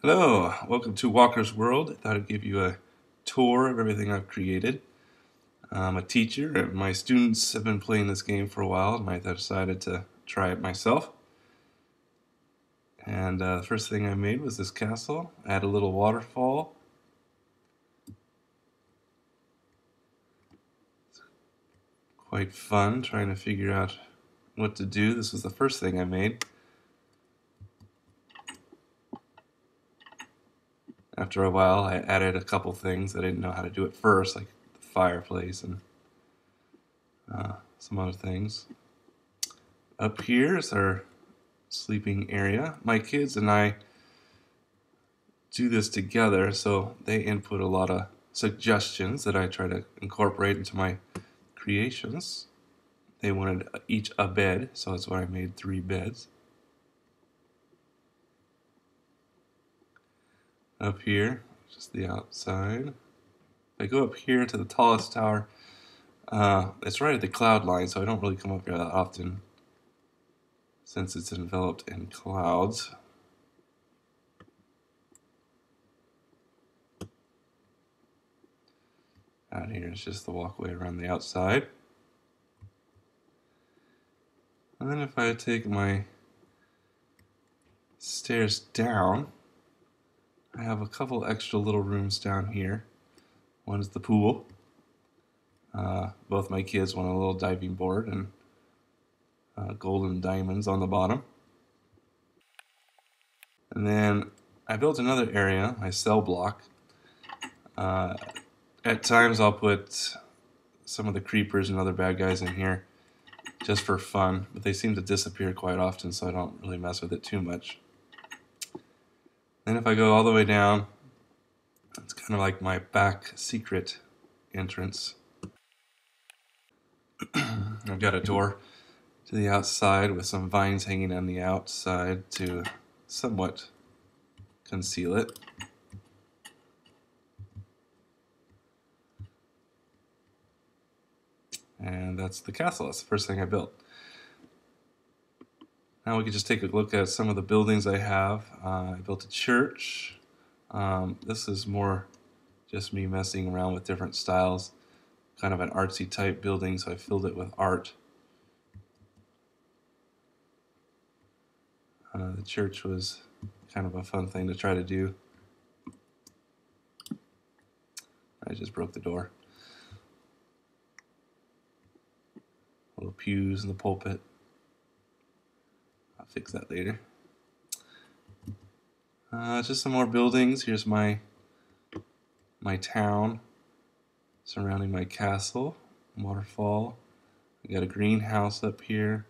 Hello, welcome to Walker's World. I thought I'd give you a tour of everything I've created. I'm a teacher, and my students have been playing this game for a while, and I decided to try it myself. And the first thing I made was this castle. I had a little waterfall. It's quite fun trying to figure out what to do. This was the first thing I made. After a while, I added a couple things. I didn't know how to do it first, like the fireplace and some other things. Up here is our sleeping area. My kids and I do this together, so they input a lot of suggestions that I try to incorporate into my creations. They wanted each a bed, so that's why I made 3 beds. Up here, just the outside. If I go up here to the tallest tower, it's right at the cloud line, so I don't really come up here that often since it's enveloped in clouds. Out here is just the walkway around the outside. And then if I take my stairs down, I have a couple extra little rooms down here. One is the pool. Both my kids want a little diving board and golden diamonds on the bottom. And then I built another area, my cell block. At times I'll put some of the creepers and other bad guys in here just for fun, but they seem to disappear quite often, so I don't really mess with it too much. Then if I go all the way down, it's kind of like my back secret entrance. I've got a door to the outside with some vines hanging on the outside to somewhat conceal it. And that's the castle. That's the first thing I built. Now we can just take a look at some of the buildings I have. I built a church. This is more just me messing around with different styles. Kind of an artsy type building, so I filled it with art. The church was kind of a fun thing to try to do. I just broke the door. Little pews in the pulpit. I'll fix that later. Just some more buildings. Here's my town surrounding my castle, waterfall. I got a greenhouse up here.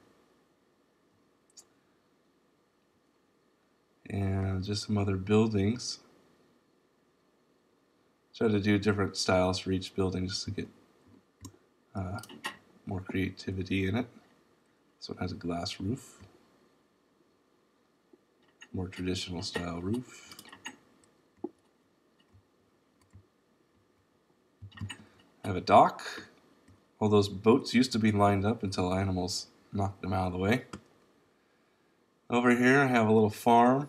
And just some other buildings. Try to do different styles for each building just to get more creativity in it. This one has a glass roof. More traditional style roof. I have a dock. All those boats used to be lined up until animals knocked them out of the way. Over here I have a little farm.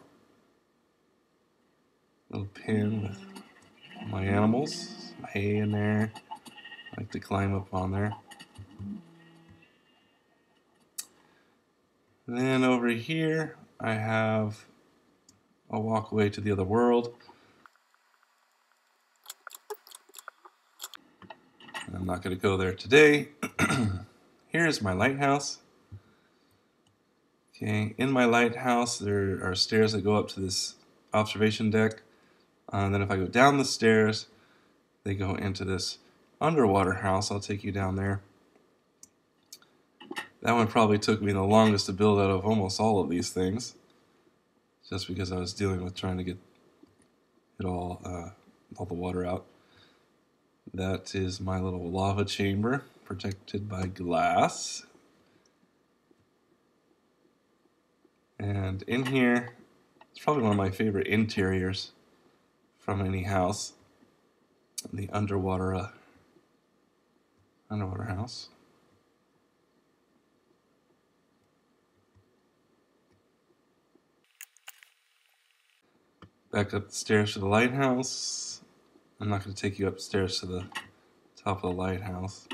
Little pen with my animals. Some hay in there. I like to climb up on there. And then over here I have a walkway to the other world. I'm not going to go there today. Here's my lighthouse. Okay, in my lighthouse there are stairs that go up to this observation deck. And then if I go down the stairs, they go into this underwater house. I'll take you down there. That one probably took me the longest to build out of almost all of these things, just because I was dealing with trying to get it all the water out. That is my little lava chamber, protected by glass. And in here, it's probably one of my favorite interiors from any house, the underwater house. back up the stairs to the lighthouse. I'm not going to take you upstairs to the top of the lighthouse.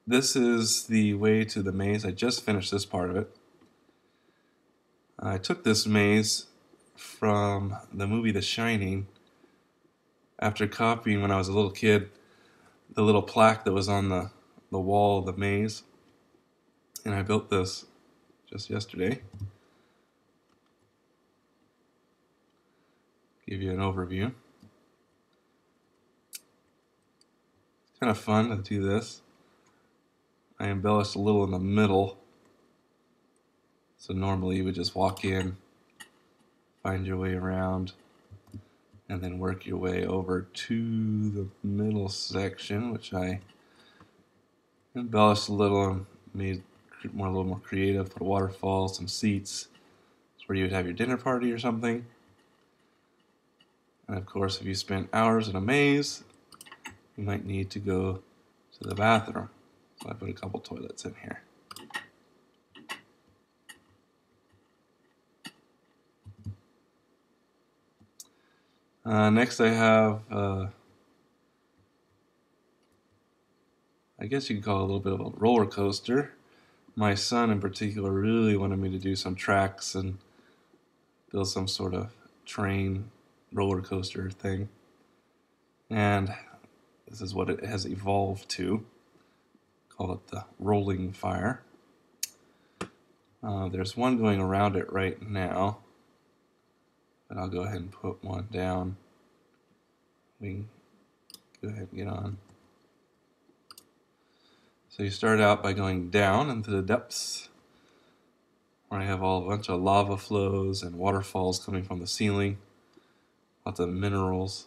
This is the way to the maze. I just finished this part of it. I took this maze from the movie The Shining after copying, when I was a little kid, the little plaque that was on the wall of the maze. And I built this just yesterday. Give you an overview. It's kind of fun to do this. I embellished a little in the middle. So normally you would just walk in, find your way around, and then work your way over to the middle section, which I embellished a little and made a little more creative. Put a waterfall, some seats. It's where you would have your dinner party or something. And of course, if you spent hours in a maze, you might need to go to the bathroom. So I put a couple toilets in here. Next I have, I guess you could call it a little bit of a roller coaster. My son in particular really wanted me to do some tracks and build some sort of train roller coaster thing. And this is what it has evolved to. Call it the Rolling Fire. There's one going around it right now. But I'll go ahead and put one down. We can go ahead and get on. So you start out by going down into the depths, where I have a bunch of lava flows and waterfalls coming from the ceiling. Lots of minerals.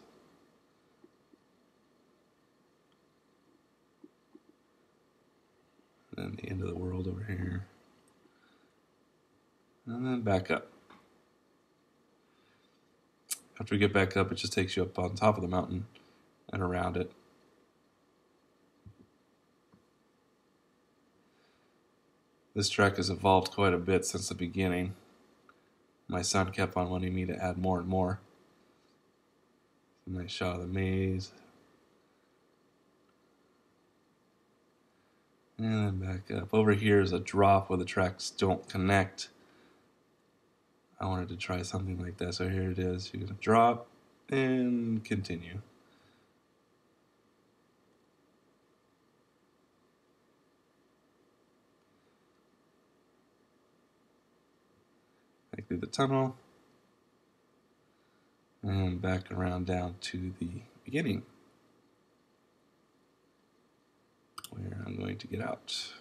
And then the end of the world over here. And then back up. After we get back up, it just takes you up on top of the mountain and around it. This track has evolved quite a bit since the beginning. My son kept on wanting me to add more and more. A nice shot of the maze. And then back up. Over here is a drop where the tracks don't connect. I wanted to try something like that, so here it is. You're going to drop and continue. Back through the tunnel. And back around down to the beginning, where I'm going to get out.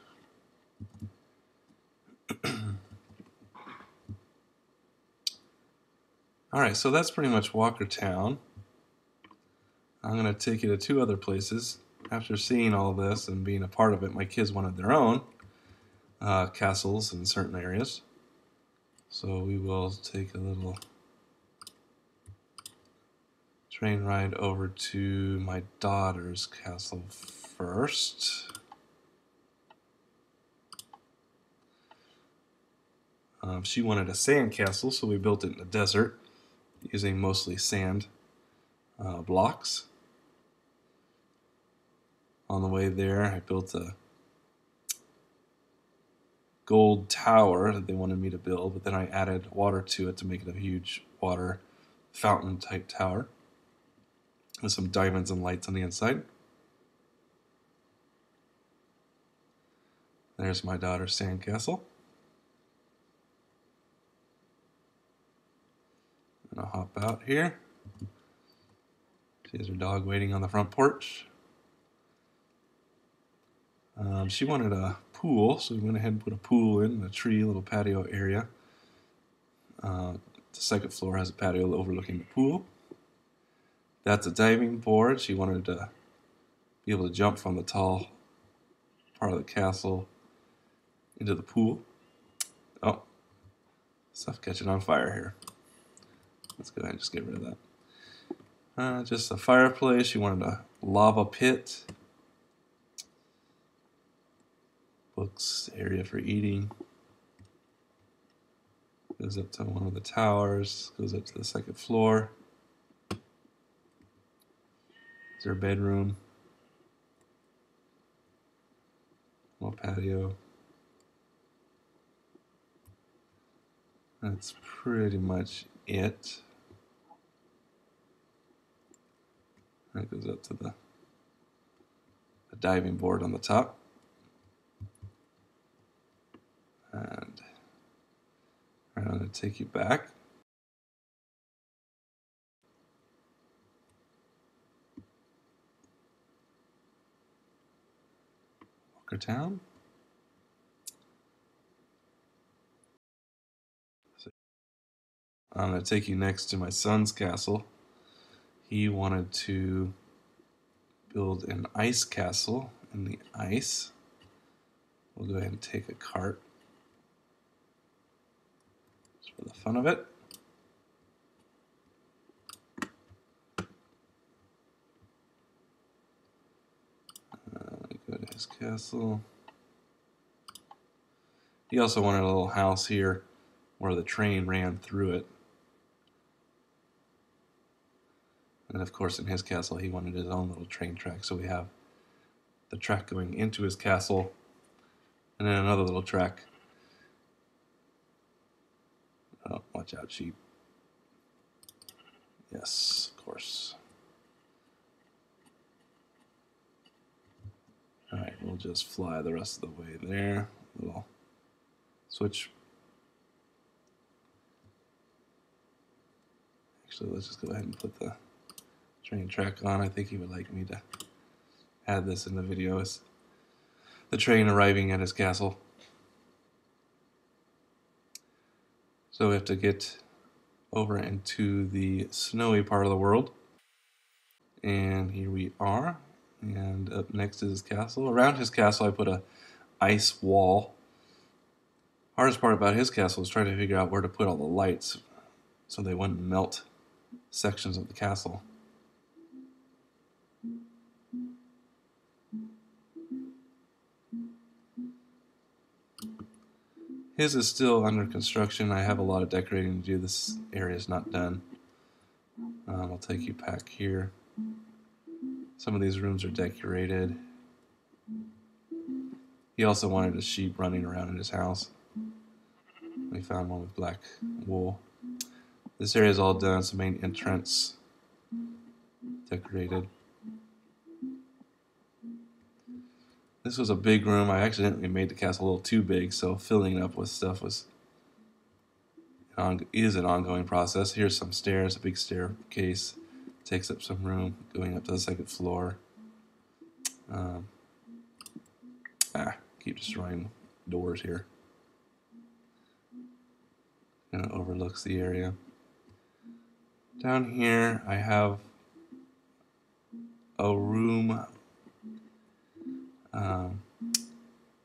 Alright, so that's pretty much Walker Town. I'm going to take you to two other places. After seeing all this and being a part of it, my kids wanted their own castles in certain areas. So we will take a little train ride over to my daughter's castle first. She wanted a sand castle, so we built it in the desert using mostly sand blocks. On the way there, I built a gold tower that they wanted me to build, but then I added water to it to make it a huge water fountain type tower with some diamonds and lights on the inside. There's my daughter's sandcastle. And I'll hop out here. She has her dog waiting on the front porch. She wanted a pool, so we went ahead and put a pool in a tree, little patio area. The second floor has a patio overlooking the pool. That's a diving board. She wanted to be able to jump from the tall part of the castle into the pool. Oh, stuff catching on fire here. Let's go ahead and just get rid of that. Just a fireplace. She wanted a lava pit. Books, area for eating. Goes up to one of the towers, goes up to the second floor. It's their bedroom. Little patio. That's pretty much it. That goes up to the diving board on the top. And I'm going to take you back. Walkertown. So I'm going to take you next to my son's castle. He wanted to build an ice castle in the ice. We'll go ahead and take a cart just for the fun of it. Go to his castle. He also wanted a little house here where the train ran through it. And of course in his castle he wanted his own little train track, so we have the track going into his castle and then another little track. Oh, watch out, sheep. Yes, of course. Alright, we'll just fly the rest of the way there. Little switch. Actually, let's just go ahead and put the train track on. I think he would like me to add this in the video. It's the train arriving at his castle. So we have to get over into the snowy part of the world. And here we are. And up next is his castle. Around his castle I put a ice wall. Hardest part about his castle is trying to figure out where to put all the lights so they wouldn't melt sections of the castle. His is still under construction. I have a lot of decorating to do. This area is not done. I'll take you back here. Some of these rooms are decorated. He also wanted a sheep running around in his house. We found one with black wool. This area is all done. It's the main entrance decorated. This was a big room. I accidentally made the castle a little too big, so filling it up with stuff is an ongoing process. Here's some stairs, a big staircase. Takes up some room going up to the second floor. Keep destroying doors here. And it overlooks the area. Down here I have a room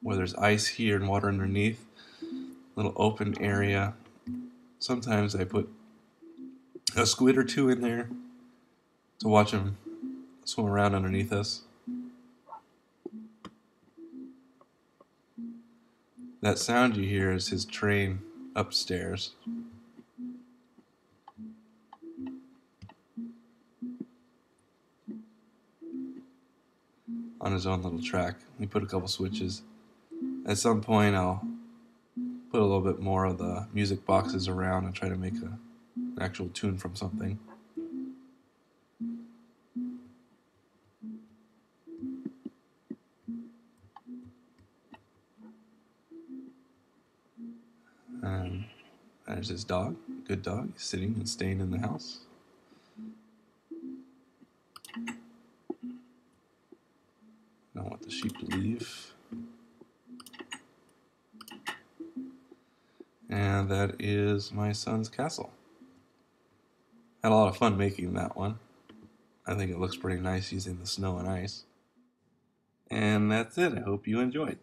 where there's ice here and water underneath. Little open area. Sometimes I put a squid or two in there to watch them swim around underneath us. That sound you hear is his train upstairs. On his own little track. We put a couple switches. At some point I'll put a little bit more of the music boxes around and try to make an actual tune from something. And there's his dog, good dog, he's sitting and staying in the house. Don't want the sheep to leave. And that is my son's castle. Had a lot of fun making that one. I think it looks pretty nice using the snow and ice. And that's it. I hope you enjoyed.